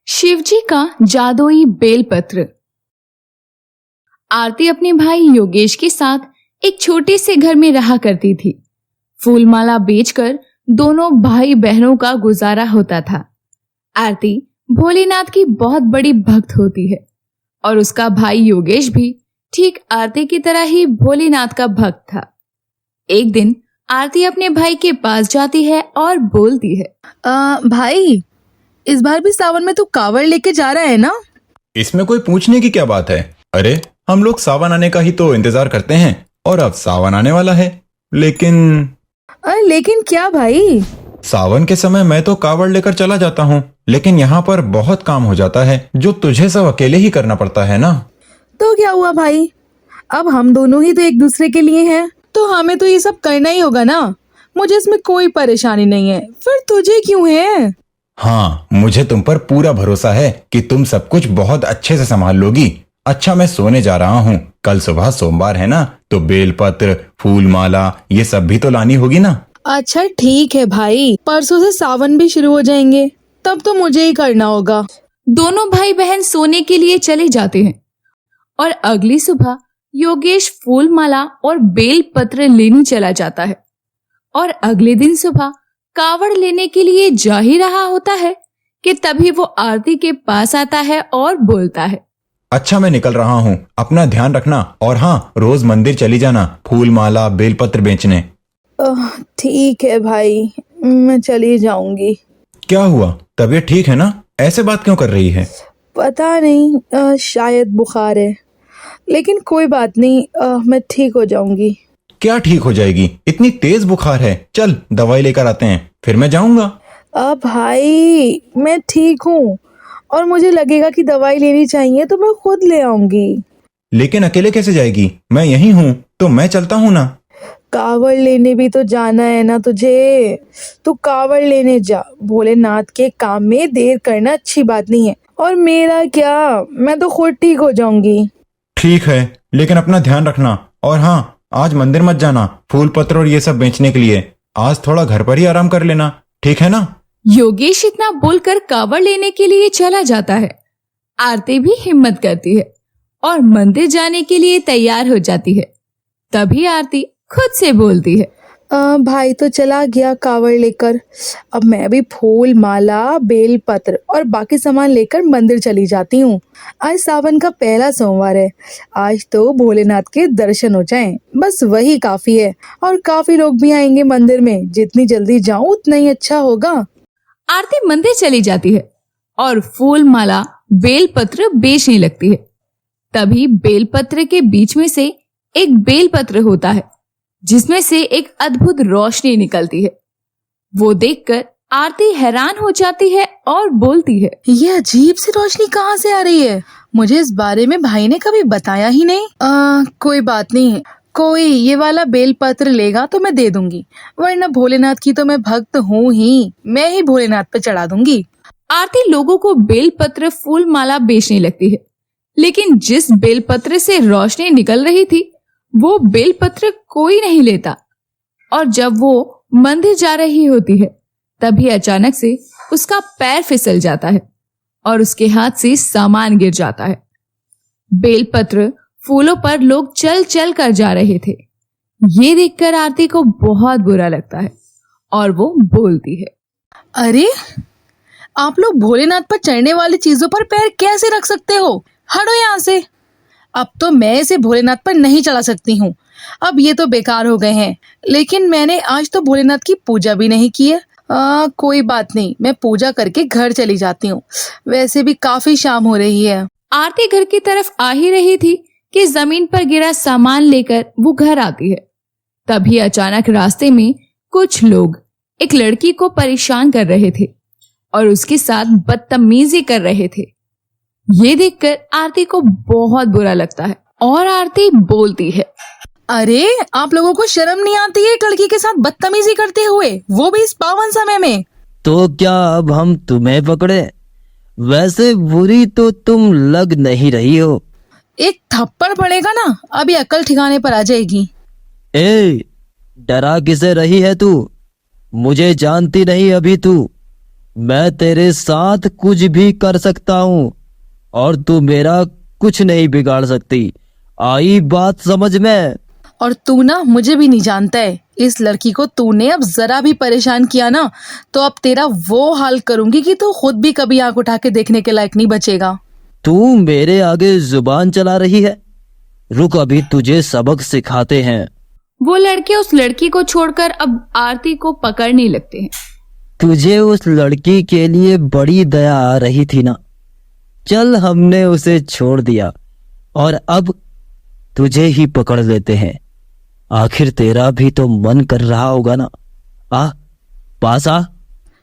शिवजी का जादुई बेलपत्र। आरती अपने भाई योगेश के साथ एक छोटे से घर में रहा करती थी। फूलमाला बेचकर दोनों भाई बहनों का गुजारा होता था। आरती भोलेनाथ की बहुत बड़ी भक्त होती है और उसका भाई योगेश भी ठीक आरती की तरह ही भोलेनाथ का भक्त था। एक दिन आरती अपने भाई के पास जाती है और बोलती है, भाई, इस बार भी सावन में तू कावड़ लेके जा रहा है ना? इसमें कोई पूछने की क्या बात है? अरे हम लोग सावन आने का ही तो इंतजार करते हैं और अब सावन आने वाला है। लेकिन क्या भाई? सावन के समय मैं तो कावड़ लेकर चला जाता हूँ, लेकिन यहाँ पर बहुत काम हो जाता है जो तुझे सब अकेले ही करना पड़ता है ना। तो क्या हुआ भाई, अब हम दोनों ही तो एक दूसरे के लिए हैं, तो हमें तो ये सब करना ही होगा ना। मुझे इसमें कोई परेशानी नहीं है, फिर तुझे क्यों है? हाँ, मुझे तुम पर पूरा भरोसा है कि तुम सब कुछ बहुत अच्छे से संभाल लोगी। अच्छा, मैं सोने जा रहा हूँ। कल सुबह सोमवार है ना, तो बेलपत्र, फूल माला ये सब भी तो लानी होगी ना। अच्छा ठीक है भाई, परसों से सावन भी शुरू हो जाएंगे, तब तो मुझे ही करना होगा। दोनों भाई बहन सोने के लिए चले जाते हैं और अगली सुबह योगेश फूल माला और बेल पत्र लेने चला जाता है और अगले दिन सुबह कावड़ लेने के लिए जा ही रहा होता है कि तभी वो आरती के पास आता है और बोलता है, अच्छा मैं निकल रहा हूँ, अपना ध्यान रखना और हाँ, रोज मंदिर चली जाना फूल माला बेलपत्र बेचने। ठीक है भाई, मैं चली जाऊंगी। क्या हुआ, तबीयत ठीक है ना? ऐसे बात क्यों कर रही है? पता नहीं, शायद बुखार है, लेकिन कोई बात नहीं, मैं ठीक हो जाऊंगी। क्या ठीक हो जाएगी? इतनी तेज बुखार है। चल दवाई लेकर आते हैं, फिर मैं जाऊंगा। भाई, मैं ठीक हूँ और मुझे लगेगा कि दवाई लेनी चाहिए तो मैं खुद ले आऊंगी। लेकिन अकेले कैसे जाएगी? मैं यहीं हूँ तो मैं चलता हूँ ना। कावड़ लेने भी तो जाना है ना तुझे, तू कावड़ लेने जा। भोलेनाथ के काम में देर करना अच्छी बात नहीं है। और मेरा क्या, मैं तो खुद ठीक हो जाऊंगी। ठीक है, लेकिन अपना ध्यान रखना। और हाँ, आज मंदिर मत जाना फूल पत्र और ये सब बेचने के लिए। आज थोड़ा घर पर ही आराम कर लेना, ठीक है ना? योगेश इतना बोलकर कावड़ लेने के लिए चला जाता है। आरती भी हिम्मत करती है और मंदिर जाने के लिए तैयार हो जाती है। तभी आरती खुद से बोलती है, भाई तो चला गया कावड़ लेकर, अब मैं भी फूल माला बेल पत्र और बाकी सामान लेकर मंदिर चली जाती हूँ। आज सावन का पहला सोमवार है, आज तो भोलेनाथ के दर्शन हो जाएं, बस वही काफी है। और काफी लोग भी आएंगे मंदिर में, जितनी जल्दी जाऊं उतना ही अच्छा होगा। आरती मंदिर चली जाती है और फूल माला बेलपत्र बेचने लगती है। तभी बेलपत्र के बीच में से एक बेलपत्र होता है जिसमें से एक अद्भुत रोशनी निकलती है। वो देखकर आरती हैरान हो जाती है और बोलती है, ये अजीब सी रोशनी कहाँ से आ रही है? मुझे इस बारे में भाई ने कभी बताया ही नहीं। कोई बात नहीं, कोई ये वाला बेलपत्र लेगा तो मैं दे दूंगी, वरना भोलेनाथ की तो मैं भक्त हूँ ही, मैं ही भोलेनाथ पे चढ़ा दूंगी। आरती लोगों को बेलपत्र फूल माला बेचने लगती है, लेकिन जिस बेलपत्र से रोशनी निकल रही थी वो बेलपत्र कोई नहीं लेता। और जब वो मंदिर जा रही होती है तभी अचानक से उसका पैर फिसल जाता है और उसके हाथ से सामान गिर जाता है। बेलपत्र फूलों पर लोग चल चल कर जा रहे थे। ये देखकर आरती को बहुत बुरा लगता है और वो बोलती है, अरे आप लोग भोलेनाथ पर चढ़ने वाली चीजों पर पैर कैसे रख सकते हो? हटो यहाँ से। अब तो मैं इसे भोलेनाथ पर नहीं चढ़ा सकती हूँ, अब ये तो बेकार हो गए हैं। लेकिन मैंने आज तो भोलेनाथ की पूजा भी नहीं की है। कोई बात नहीं, मैं पूजा करके घर चली जाती हूँ, वैसे भी काफी शाम हो रही है। आरती घर की तरफ आ ही रही थी कि जमीन पर गिरा सामान लेकर वो घर आती है। तभी अचानक रास्ते में कुछ लोग एक लड़की को परेशान कर रहे थे और उसके साथ बदतमीजी कर रहे थे। ये देखकर आरती को बहुत बुरा लगता है और आरती बोलती है, अरे आप लोगों को शर्म नहीं आती है एक लड़की के साथ बदतमीजी करते हुए, वो भी इस पावन समय में? तो क्या अब हम तुम्हें पकड़े? वैसे बुरी तो तुम लग नहीं रही हो। एक थप्पड़ पड़ेगा ना, अभी अकल ठिकाने पर आ जाएगी। ए, डरा किसे रही है तू? मुझे जानती नहीं अभी तू? मैं तेरे साथ कुछ भी कर सकता हूँ और तू मेरा कुछ नहीं बिगाड़ सकती। आई बात समझ में? और तू ना मुझे भी नहीं जानता है। इस लड़की को तूने अब जरा भी परेशान किया ना तो अब तेरा वो हाल करूंगी कि तू खुद भी कभी आंख उठा के देखने के लायक नहीं बचेगा। तू मेरे आगे जुबान चला रही है। रुक, अभी तुझे सबक सिखाते हैं। वो लड़के उस लड़की को छोड़कर अब आरती को पकड़ने लगते हैं। तुझे उस लड़की के लिए बड़ी दया आ रही थी ना, चल हमने उसे छोड़ दिया और अब तुझे ही पकड़ लेते हैं। आखिर तेरा भी तो मन कर रहा होगा ना। आ, पास आ।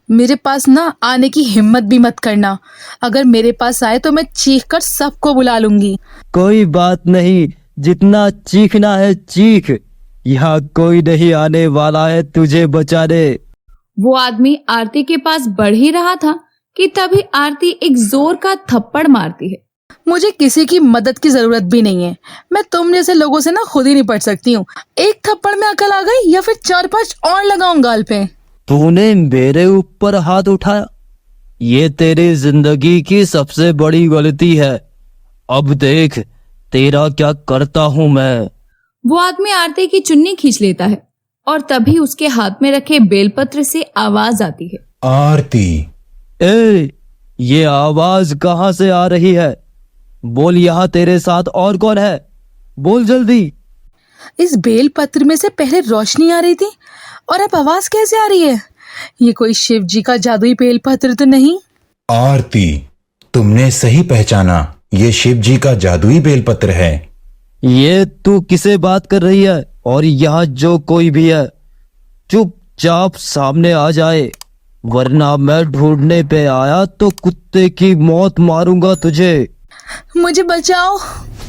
मेरे पास ना आने की हिम्मत भी मत करना। अगर मेरे पास आए तो मैं चीख कर सबको बुला लूंगी। कोई बात नहीं, जितना चीखना है चीख। यहाँ कोई नहीं आने वाला है तुझे बचाने। वो आदमी आरती के पास बढ़ ही रहा था कि तभी आरती एक जोर का थप्पड़ मारती है। मुझे किसी की मदद की जरूरत भी नहीं है। मैं तुम जैसे लोगों से ना खुद ही निपट सकती हूँ। एक थप्पड़ में अकल आ गई या फिर 4-5 और लगाऊं गाल पे। तूने मेरे ऊपर हाथ उठाया, ये तेरी जिंदगी की सबसे बड़ी गलती है। अब देख तेरा क्या करता हूं मैं। वो आदमी आरती की चुन्नी खींच लेता है और तभी उसके हाथ में रखे बेलपत्र से आवाज आती है। आरती। ए, ये आवाज कहाँ से आ रही है? बोल, यहाँ तेरे साथ और कौन है? बोल जल्दी। इस बेल पत्र में से पहले रोशनी आ रही थी और अब आवाज कैसे आ रही है? ये कोई शिव जी का जादुई बेल पत्र तो नहीं? आरती, तुमने सही पहचाना, ये शिव जी का जादुई बेलपत्र है। ये तू किसे बात कर रही है? और यहाँ जो कोई भी है चुपचाप सामने आ जाए, वरना मैं ढूंढने पे आया तो कुत्ते की मौत मारूंगा तुझे। मुझे बचाओ।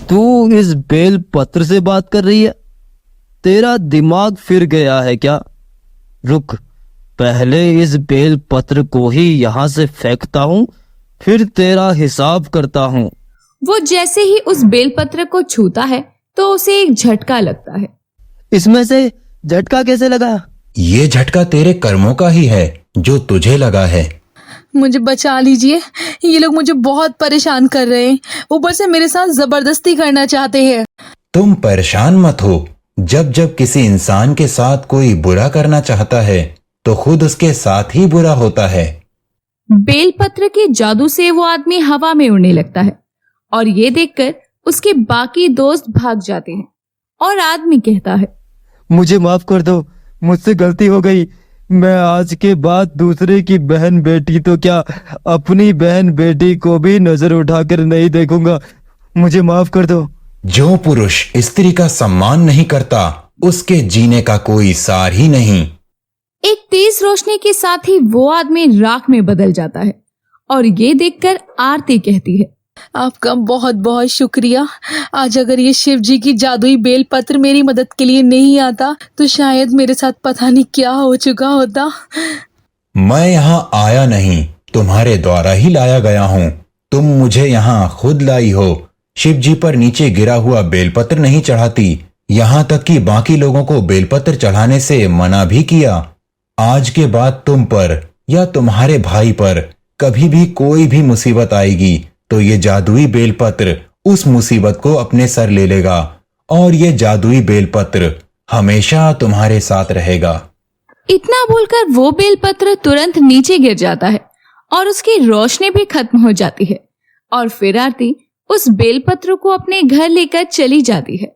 तू इस बेल पत्र से बात कर रही है? तेरा दिमाग फिर गया है क्या? रुक, पहले इस बेल पत्र को ही यहाँ से फेंकता हूँ, फिर तेरा हिसाब करता हूँ। वो जैसे ही उस बेलपत्र को छूता है तो उसे एक झटका लगता है। इसमें से झटका कैसे लगा? ये झटका तेरे कर्मों का ही है जो तुझे लगा है। मुझे बचा लीजिए। ये लोग मुझे बहुत परेशान कर रहे हैं, ऊपर से मेरे साथ जबरदस्ती करना चाहते हैं। तुम परेशान मत हो। जब जब किसी इंसान के साथ कोई बुरा करना चाहता है तो खुद उसके साथ ही बुरा होता है। बेलपत्र के जादू से वो आदमी हवा में उड़ने लगता है और ये देखकर उसके बाकी दोस्त भाग जाते हैं और आदमी कहता है, मुझे माफ कर दो, मुझसे गलती हो गई। मैं आज के बाद दूसरे की बहन बेटी तो क्या, अपनी बहन बेटी को भी नजर उठाकर नहीं देखूंगा। मुझे माफ कर दो। जो पुरुष स्त्री का सम्मान नहीं करता उसके जीने का कोई सार ही नहीं। एक तेज रोशनी के साथ ही वो आदमी राख में बदल जाता है और ये देखकर आरती कहती है, आपका बहुत बहुत शुक्रिया। आज अगर ये शिव जी की जादुई बेल पत्र मेरी मदद के लिए नहीं आता तो शायद मेरे साथ पता नहीं क्या हो चुका होता। मैं यहाँ आया नहीं, तुम्हारे द्वारा ही लाया गया हूँ। तुम मुझे यहाँ खुद लाई हो। शिव जी पर नीचे गिरा हुआ बेलपत्र नहीं चढ़ाती, यहाँ तक कि बाकी लोगों को बेलपत्र चढ़ाने से मना भी किया। आज के बाद तुम पर या तुम्हारे भाई पर कभी भी कोई भी मुसीबत आएगी तो ये जादुई बेलपत्र उस मुसीबत को अपने सर ले लेगा और ये जादुई बेलपत्र हमेशा तुम्हारे साथ रहेगा। इतना बोलकर वो बेलपत्र तुरंत नीचे गिर जाता है और उसकी रोशनी भी खत्म हो जाती है और फिर आरती उस बेलपत्र को अपने घर लेकर चली जाती है।